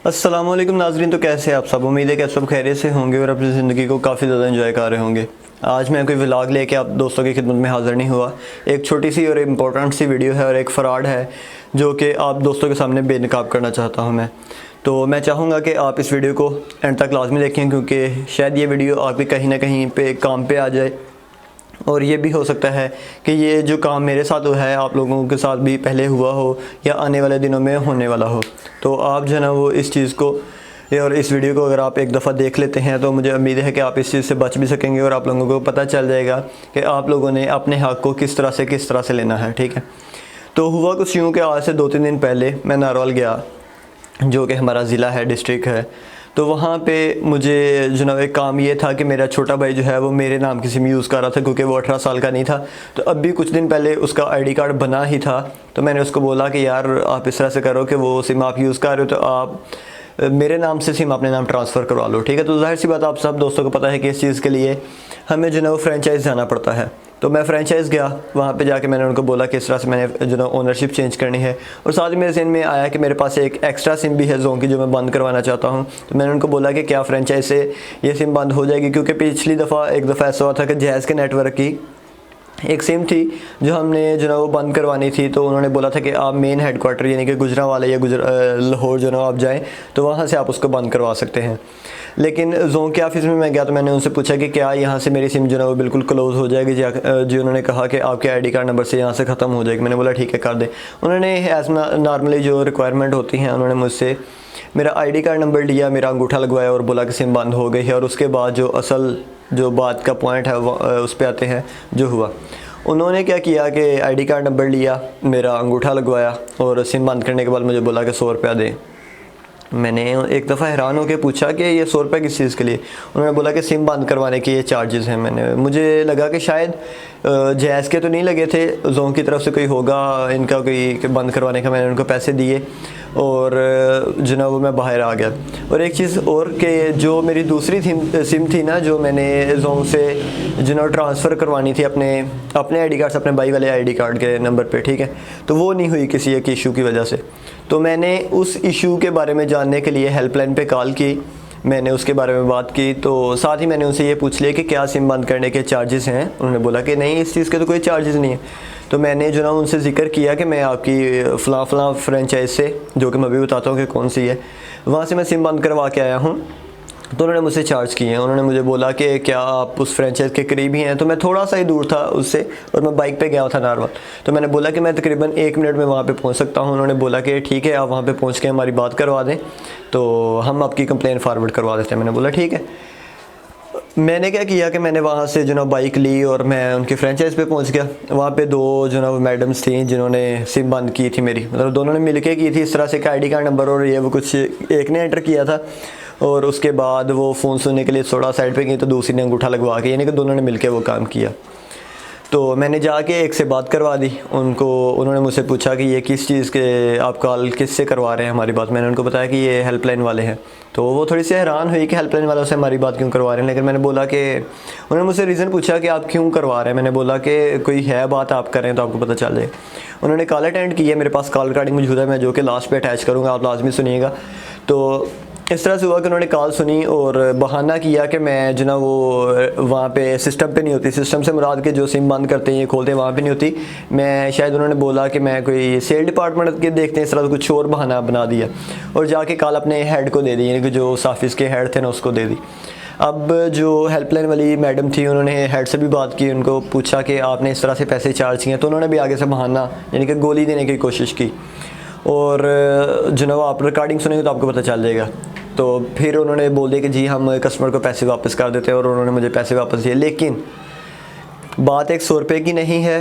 अस्सलाम वालेकुम नाजरीन। तो कैसे हैं आप सब? उम्मीद है कि आप सब खैरियत से होंगे और अपनी ज़िंदगी को काफ़ी ज़्यादा एंजॉय कर रहे होंगे। आज मैं कोई व्लॉग लेके आप दोस्तों की खिदमत में हाज़िर नहीं हुआ। एक छोटी सी और इम्पोर्टेंट सी वीडियो है और एक फ़्रॉड है जो कि आप दोस्तों के सामने बेनकाब करना चाहता हूँ मैं। तो मैं चाहूँगा कि आप इस वीडियो को एंड तक लाजमी देखें, क्योंकि शायद ये वीडियो आपके कहीं ना कहीं पे काम पे आ जाए। और ये भी हो सकता है कि ये जो काम मेरे साथ हुआ है आप लोगों के साथ भी पहले हुआ हो या आने वाले दिनों में होने वाला हो। तो आप जो है ना वो इस चीज़ को और इस वीडियो को अगर आप एक दफ़ा देख लेते हैं तो मुझे उम्मीद है कि आप इस चीज़ से बच भी सकेंगे और आप लोगों को पता चल जाएगा कि आप लोगों ने अपने हक़ को किस तरह से लेना है। ठीक है, तो हुआ कुछ यूँ कि आज से 2-3 दिन पहले मैं नारवल गया, जो कि हमारा ज़िला है, डिस्ट्रिक्ट है। तो वहाँ पे मुझे जनाब एक काम ये था कि मेरा छोटा भाई जो है वो मेरे नाम की सिम यूज़ कर रहा था, क्योंकि वो 18 साल का नहीं था। तो अब भी कुछ दिन पहले उसका आईडी कार्ड बना ही था। तो मैंने उसको बोला कि यार आप इस तरह से करो कि वो सिम आप यूज़ कर रहे हो तो आप मेरे नाम से सिम अपने नाम ट्रांसफ़र करवा लो। ठीक है, तो ज़ाहिर सी बात आप सब दोस्तों को पता है कि इस चीज़ के लिए हमें जो है वो फ्रेंचाइज़ जाना पड़ता है। तो मैं फ्रेंचाइज़ गया, वहाँ पे जाके मैंने उनको बोला कि इस तरह से मैंने जो है ओनरशिप चेंज करनी है। और साथ ही मेरे ज़हन में आया कि मेरे पास एक एक्स्ट्रा सिम भी है जोन की, जो मैं बंद करवाना चाहता हूँ। तो मैंने उनको बोला कि क्या फ्रेंचाइज़ से ये सिम बंद हो जाएगी, क्योंकि पिछली दफ़ा एक दफ़ा ऐसा हुआ था कि जैज़ के नेटवर्क की एक सिम थी जो हमने जो ना वो बंद करवानी थी। तो उन्होंने बोला था कि आप मेन हेडक्वार्टर यानी कि गुजरांवाला या लाहौर जो ना आप जाएं तो वहाँ से आप उसको बंद करवा सकते हैं। लेकिन जोन के ऑफिस में मैं गया तो मैंने उनसे पूछा कि क्या यहाँ से मेरी सिम जो ना वो बिल्कुल क्लोज़ हो जाएगी जी। उन्होंने कहा कि आपके आईडी कार्ड नंबर से यहाँ से ख़त्म हो जाएगी। मैंने बोला ठीक है कर दें। उन्होंने एज नॉर्मली जो रिक्वायरमेंट होती हैं उन्होंने मुझसे मेरा आईडी कार्ड नंबर लिया, मेरा अंगूठा लगवाया और बोला कि सिम बंद हो गई है। और उसके बाद जो असल जो बात का पॉइंट है उस पर आते हैं। जो हुआ उन्होंने क्या किया कि आईडी कार्ड नंबर लिया, मेरा अंगूठा लगवाया और सिम बंद करने के बाद मुझे बोला कि 100 रुपया दें। मैंने एक दफ़ा हैरान होकर पूछा कि ये 100 रुपये किस चीज़ के लिए? उन्होंने बोला कि सिम बंद करवाने के ये चार्जेस हैं। मुझे लगा कि शायद जैज़ के तो नहीं लगे थे, जोन की तरफ से कोई होगा इनका कोई बंद करवाने का। मैंने उनको पैसे दिए और जो ना वो मैं बाहर आ गया। और एक चीज़ और कि जो मेरी दूसरी सिम थी ना, जो मैंने जोन से जो ना ट्रांसफ़र करवानी थी अपने आईडी कार्ड से अपने भाई वाले आईडी कार्ड के नंबर पे, ठीक है, तो वो नहीं हुई किसी एक इशू की वजह से। तो मैंने उस इशू के बारे में जानने के लिए हेल्पलाइन पे कॉल की, मैंने उसके बारे में बात की। तो साथ ही मैंने उनसे ये पूछ लिया कि क्या सिम बंद करने के चार्जेस हैं। उन्होंने बोला कि नहीं, इस चीज़ के तो कोई चार्जेस नहीं है। तो मैंने जो ना उनसे ज़िक्र किया कि मैं आपकी फ़लाँ फ्रेंचाइज से, जो कि मैं अभी बताता हूँ कि कौन सी है, वहाँ से मैं सिम बंद करवा के आया हूँ। तो उन्होंने मुझसे चार्ज किए हैं। उन्होंने मुझे बोला कि क्या आप उस फ्रेंचाइज़ के करीब ही हैं? तो मैं थोड़ा सा ही दूर था उससे और मैं बाइक पे गया था नारवल। तो मैंने बोला कि मैं तकरीबन 1 मिनट में वहाँ पे पहुँच सकता हूँ। उन्होंने बोला कि ठीक है, आप वहाँ पे पहुँच के हमारी बात करवा दें तो हम आपकी कंप्लेन फारवर्ड करवा देते हैं। मैंने बोला ठीक है। मैंने क्या किया कि मैंने वहाँ से जो ना बाइक ली और मैं उनकी फ्रेंचाइज़ पे पहुँच गया। वहाँ पे 2 जो ना वो मैडम्स थी जिन्होंने सिम बंद की थी मेरी, मतलब दोनों ने मिल के की थी। इस तरह से आईडी कार्ड नंबर और ये वो कुछ एक ने एंटर किया था और उसके बाद वो फ़ोन सुनने के लिए थोड़ा साइड पे गई तो दूसरी ने अंगूठा लगवा के, यानी कि दोनों ने मिलकर वो काम किया। तो मैंने जाके एक से बात करवा दी उनको। उन्होंने मुझसे पूछा कि ये किस चीज़ के आप कॉल किस से करवा रहे हैं हमारी बात। मैंने उनको बताया कि ये हेल्पलाइन वाले हैं। तो वो थोड़ी सी हैरान हुई कि हेल्पलाइन वालों से हमारी बात क्यों करवा रहे हैं। लेकिन मैंने बोला कि उन्होंने मुझसे रीज़न पूछा कि आप क्यों करवा रहे हैं। मैंने बोला कि कोई है बात आप करें तो आपको पता चल जाए। उन्होंने कॉल अटेंड की है, मेरे पास कॉल रिकॉर्डिंग मौजूद है, मैं जो कि लास्ट पे अटैच करूँगा, आप लाजमी सुनिएगा। तो इस तरह से हुआ कि उन्होंने कॉल सुनी और बहाना किया कि मैं जो ना वो वहाँ पे सिस्टम पे नहीं होती। सिस्टम से मुराद के जो सिम बंद करते हैं ये खोलते हैं वहाँ पे नहीं होती। मैं शायद उन्होंने बोला कि मैं कोई सेल डिपार्टमेंट के देखते हैं, इस तरह कुछ और बहाना बना दिया और जाके कॉल अपने हेड को दे दी, यानी कि जो उस ऑफिस के हेड थे ना उसको दे दी। अब जो हेल्पलाइन वाली मैडम थी उन्होंने हेड से भी बात की, उनको पूछा कि आपने इस तरह से पैसे चार्ज किए, तो उन्होंने भी आगे से बहाना यानी कि गोली देने की कोशिश की। और जो ना वो आप रिकॉर्डिंग सुनेंगे तो आपको पता चल जाएगा। तो फिर उन्होंने बोल दिया कि जी हम कस्टमर को पैसे वापस कर देते हैं और उन्होंने मुझे पैसे वापस दिए। लेकिन बात एक 100 रुपये की नहीं है,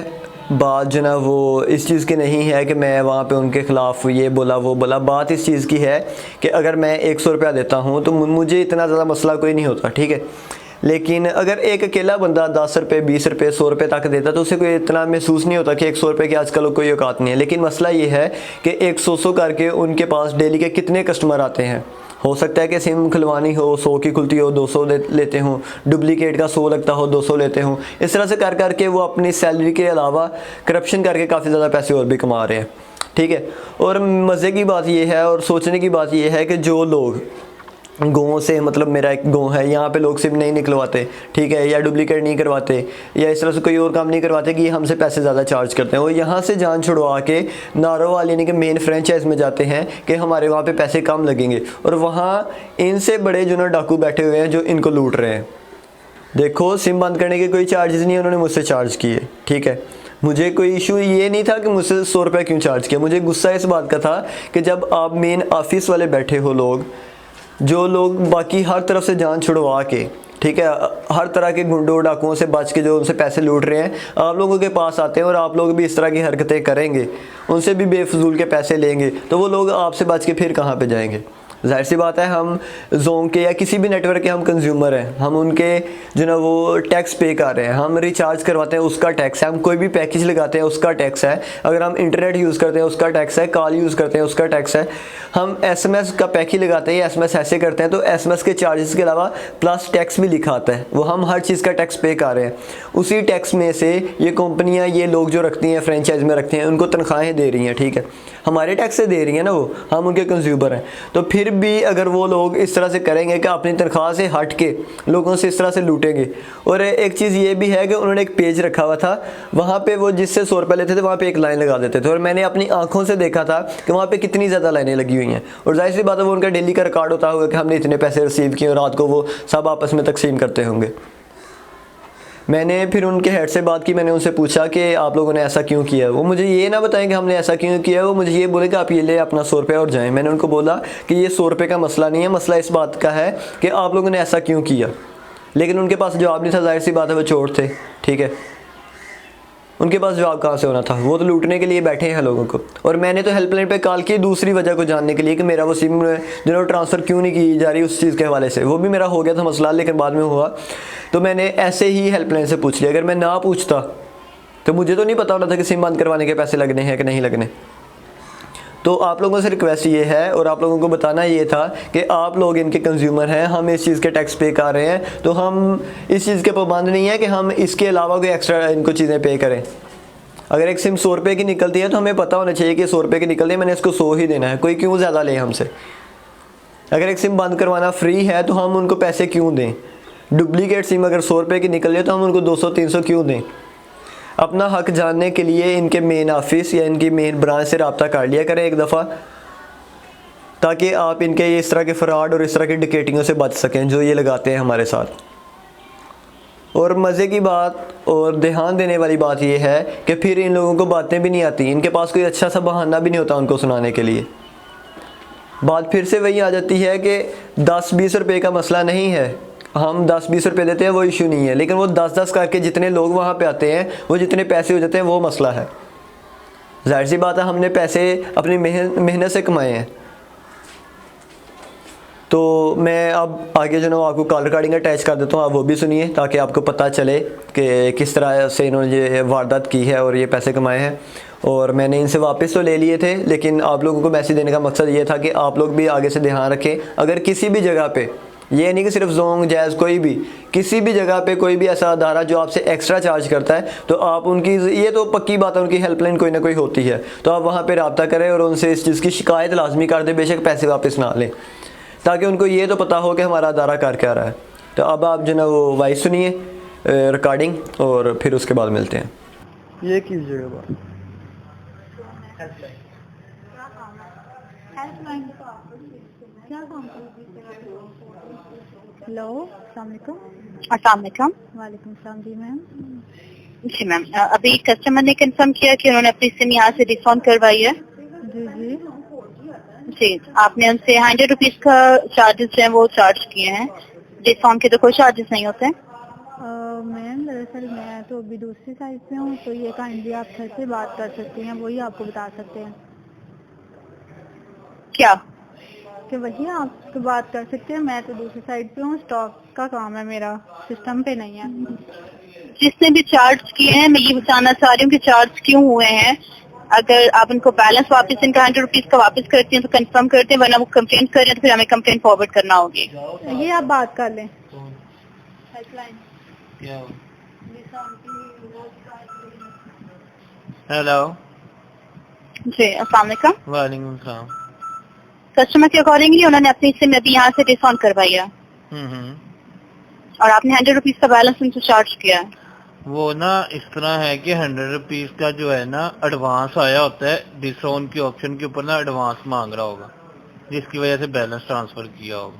बात जो ना वो इस चीज़ की नहीं है कि मैं वहाँ पे उनके ख़िलाफ़ ये बोला वो बोला। बात इस चीज़ की है कि अगर मैं 100 रुपया देता हूँ तो मुझे इतना ज़्यादा मसला कोई नहीं होता, ठीक है। लेकिन अगर एक अकेला बंदा 10 रुपये 20 रुपये 100 रुपये तक देता तो उसे कोई इतना महसूस नहीं होता कि 100 रुपये की आजकल कोई औकात नहीं है। लेकिन मसला ये है कि 100 करके उनके पास डेली के कितने कस्टमर आते हैं। हो सकता है कि सिम खुलवानी हो 100 की खुलती हो 200 लेते हों, डुप्लीकेट का 100 लगता हो 200 लेते हों। इस तरह से कर करके वो अपनी सैलरी के अलावा करप्शन करके काफ़ी ज़्यादा पैसे और भी कमा रहे हैं। ठीक है। और मज़े की बात ये है और सोचने की बात ये है कि जो लोग गाँव से, मतलब मेरा एक गाँव है, यहाँ पे लोग सिम नहीं निकलवाते, ठीक है, या डुप्लीकेट नहीं करवाते, या इस तरह से कोई और काम नहीं करवाते कि हमसे पैसे ज़्यादा चार्ज करते हैं, वो यहाँ से जान छुड़वा के नारोवाल यानी कि मेन फ्रेंचाइज में जाते हैं कि हमारे वहाँ पे पैसे कम लगेंगे, और वहाँ इनसे बड़े जो ना डाकू बैठे हुए हैं जो इनको लूट रहे हैं। देखो, सिम बंद करने के कोई चार्जेस नहीं, उन्होंने मुझसे चार्ज किए, ठीक है। मुझे कोई इशू ये नहीं था कि मुझसे 100 रुपये क्यों चार्ज किया, मुझे गुस्सा इस बात का था कि जब आप मेन ऑफिस वाले बैठे हो लोग, जो लोग बाकी हर तरफ से जान छुड़वा के, ठीक है, हर तरह के गुंडों डाकुओं से बच के जो उनसे पैसे लूट रहे हैं, आप लोगों के पास आते हैं और आप लोग भी इस तरह की हरकतें करेंगे, उनसे भी बेफजूल के पैसे लेंगे, तो वो लोग आपसे बच के फिर कहाँ पे जाएंगे। जाहिर सी बात है, हम जोंग के या किसी भी नेटवर्क के हम कंज्यूमर हैं, हम उनके जो ना वो टैक्स पे कर रहे हैं, हम रिचार्ज करवाते हैं उसका टैक्स है, हम कोई भी पैकेज लगाते हैं उसका टैक्स है, अगर हम इंटरनेट यूज़ करते हैं उसका टैक्स है, कॉल यूज़ करते हैं उसका टैक्स है, हम एसएमएस का पैक ही लगाते हैं, एसएमएस ऐसे करते हैं तो एसएमएस के चार्जेस के अलावा प्लस टैक्स भी लिखा आता है, वो हम हर चीज़ का टैक्स पे कर रहे हैं। उसी टैक्स में से ये कंपनियाँ, ये लोग जो रखती हैं, फ्रेंचाइज में रखते हैं, उनको तनख्वाहें दे रही हैं, ठीक है, हमारे टैक्स से दे रही हैं ना वो, हम उनके कंज्यूमर हैं। तो फिर भी अगर वो लोग इस तरह से करेंगे कि अपनी तनख्वाह से हट के लोगों से इस तरह से लूटेंगे। और एक चीज़ ये भी है कि उन्होंने एक पेज रखा हुआ था, वहाँ पे वो जिससे 100 रुपये लेते थे वहाँ पे एक लाइन लगा देते थे, और मैंने अपनी आंखों से देखा था कि वहाँ पे कितनी ज़्यादा लाइनें लगी हुई हैं। और जाहिर सी बात है वो उनका डेली का रिकॉर्ड होता होगा कि हमने इतने पैसे रिसीव किए, और रात को वो सब आपस में तकसीम करते होंगे। मैंने फिर उनके हेड से बात की, मैंने उनसे पूछा कि आप लोगों ने ऐसा क्यों किया। वो मुझे ये ना बताएं कि हमने ऐसा क्यों किया, वो मुझे ये बोले कि आप ये ले अपना 100 रुपये और जाएं। मैंने उनको बोला कि ये 100 रुपये का मसला नहीं है, मसला इस बात का है कि आप लोगों ने ऐसा क्यों किया। लेकिन उनके पास जवाब नहीं था, जाहिर सी बात है वो चोर थे, ठीक है, उनके पास जवाब कहाँ से होना था, वो तो लूटने के लिए बैठे हैं लोगों को। और मैंने तो हेल्पलाइन पे कॉल की दूसरी वजह को जानने के लिए कि मेरा वो सिम जो है ट्रांसफ़र क्यों नहीं की जा रही उस चीज़ के हवाले से। वो भी मेरा हो गया था मसला, लेकिन बाद में हुआ, तो मैंने ऐसे ही हेल्पलाइन से पूछ लिया। अगर मैं ना पूछता तो मुझे तो नहीं पता होना था कि सिम बंद करवाने के पैसे लगने हैं कि नहीं लगने। तो आप लोगों से रिक्वेस्ट ये है और आप लोगों को बताना ये था कि आप लोग इनके कंज्यूमर हैं, हम इस चीज़ के टैक्स पे कर रहे हैं, तो हम इस चीज़ के पाबंद नहीं है कि हम इसके अलावा कोई एक्स्ट्रा इनको चीज़ें पे करें। अगर एक सिम 100 रुपये की निकलती है तो हमें पता होना चाहिए कि 100 रुपये की निकलती है, मैंने इसको 100 ही देना है, कोई क्यों ज़्यादा ले हमसे। अगर एक सिम बंद करवाना फ्री है तो हम उनको पैसे क्यों दें। डुप्लीकेट सिम अगर 100 रुपये की निकल रही है तो हम उनको 200-300 क्यों दें। अपना हक जानने के लिए इनके मेन ऑफिस या इनकी मेन ब्रांच से रब्ता कर लिया करें एक दफ़ा, ताकि आप इनके इस तरह के फ्रॉड और इस तरह की डिकेटिंगों से बच सकें जो ये लगाते हैं हमारे साथ। और मज़े की बात और ध्यान देने वाली बात यह है कि फिर इन लोगों को बातें भी नहीं आती, इनके पास कोई अच्छा सा बहाना भी नहीं होता उनको सुनाने के लिए। बात फिर से वही आ जाती है कि 10-20 रुपये का मसला नहीं है, हम 10-20 रुपये देते हैं वो इशू नहीं है, लेकिन वो 10-10 करके जितने लोग वहाँ पे आते हैं वो जितने पैसे हो जाते हैं वो मसला है। जाहिर सी बात है हमने पैसे अपनी मेहनत से कमाए हैं। तो मैं अब आगे जो ना आपको कॉल रिकॉर्डिंग अटैच कर देता हूँ, आप वो भी सुनिए ताकि आपको पता चले कि किस तरह से इन्होंने ये वारदात की है और ये पैसे कमाए हैं। और मैंने इनसे वापस तो ले लिए थे, लेकिन आप लोगों को मैसेज देने का मकसद ये था कि आप लोग भी आगे से ध्यान रखें। अगर किसी भी जगह पे, ये नहीं कि सिर्फ जोंग जैज़, कोई भी किसी भी जगह पे कोई भी ऐसा अदारा जो आपसे एक्स्ट्रा चार्ज करता है, तो आप उनकी, ये तो पक्की बात है, उनकी हेल्पलाइन कोई ना कोई होती है, तो आप वहाँ पे रब्ता करें और उनसे इस चीज़ की शिकायत लाजमी कर दें, बेशक पैसे वापस ना लें, ताकि उनको ये तो पता हो कि हमारा अदारा कर क्या रहा है। तो अब आप जो ना वो वॉइस सुनिए रिकॉर्डिंग, और फिर उसके बाद मिलते हैं। ये कीजिएगा बात। क्या काम हेलो, अस्सलाम वालेकुम। अस्सलाम वालेकुम। वालेकुम सलाम जी मैम। जी मैम, अभी कस्टमर ने कंफर्म किया कि उन्होंने अपनी सिम यहाँ से डिस्काउंट करवाई है। जी जी जी, आपने उनसे 100 रुपीज़ का चार्जेस जो है वो चार्ज किए हैं। डिस्काउंट के तो कोई चार्जेस नहीं होते। मैम दरअसल मैं तो अभी दूसरी साइड पे हूँ, तो ये काइंडली आप सर से बात कर सकती हैं, वही आपको बता सकते हैं क्या? कि वही आपको बात कर सकते हैं। मैं तो दूसरी साइड पे हूँ, स्टॉक का काम है मेरा, सिस्टम पे नहीं है। जिसने भी चार्ज किए हैं, मैं ये बताना चाह रही हूँ कि चार्ज क्यों हुए हैं। अगर आप उनको बैलेंस वापस इनका 100 रुपीज़ का वापस करती हैं तो कंफर्म करते हैं, वरना वो कंप्लेंट कर रहे हैं तो फिर हमें कंप्लेंट फॉरवर्ड करना होगी। ये आप बात कर लें हेल्पलाइन। हेलो, जी अस्सलाम वालेकुम। वालेकुम सलाम। कस्टमर के अकॉर्डिंगली उन्होंने अपनी सिम अभी यहाँ से डिस्काउंट करवाई है और आपने 100 रुपीज का बैलेंस उनको चार्ज किया है। वो ना इस तरह है कि 100 रुपीज का जो है ना एडवांस आया होता है, डिस्काउंट के ऑप्शन के ऊपर ना एडवांस मांग रहा होगा, जिसकी वजह से बैलेंस ट्रांसफर किया होगा।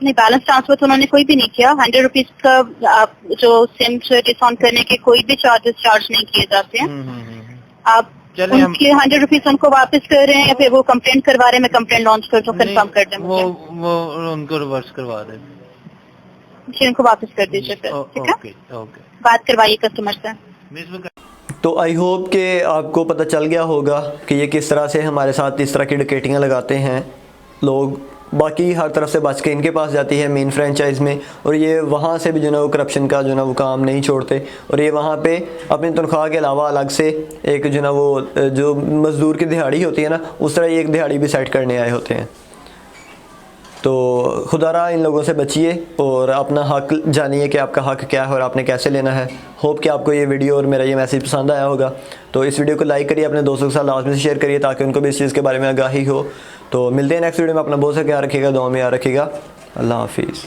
नहीं, बैलेंस ट्रांसफर तो उन्होंने कोई भी नहीं किया। 100 रुपीज का आप जो सिम से डिस्काउंट करने के कोई भी चार्जेस चार्ज नहीं किए जाते हैं। आप चलिए हम उनके 100 रुपीज उनको वापस कर रहे हैं या फिर वो कंप्लेंट करवा रहे हैं, मैं कंप्लेंट लॉन्च कर दूं, कंफर्म कर दें वो मुझे। वो उनको रिवर्स करवा दे। जी उनको वापस कर दीजिए फिर, ठीक है? Okay okay. बात करवाइए कस्टमर से। तो आई होप कि आपको पता चल गया होगा कि ये किस तरह से हमारे साथ इस तरह की डकैतियाँ लगाते हैं लोग। बाकी हर तरफ से बच के इनके पास जाती है मेन फ्रेंचाइज में, और ये वहाँ से भी जो ना वो करप्शन का जो ना वो काम नहीं छोड़ते, और ये वहाँ पे अपनी तनख्वाह के अलावा अलग से एक जो ना वो जो मज़दूर की दिहाड़ी होती है ना, उस तरह एक दिहाड़ी भी सेट करने आए होते हैं। तो खुदारा इन लोगों से बचिए और अपना हक जानिए कि आपका हक क्या है और आपने कैसे लेना है। होप कि आपको ये वीडियो और मेरा ये मैसेज पसंद आया होगा। तो इस वीडियो को लाइक करिए, अपने दोस्तों के साथ लाजमी से शेयर करिए ताकि उनको भी इस चीज़ के बारे में आगाही हो। तो मिलते हैं नेक्स्ट वीडियो में। अपना बहुत सा ख्याल रखिएगा, दुआ में याद रखिएगा। अल्लाह हाफिज़।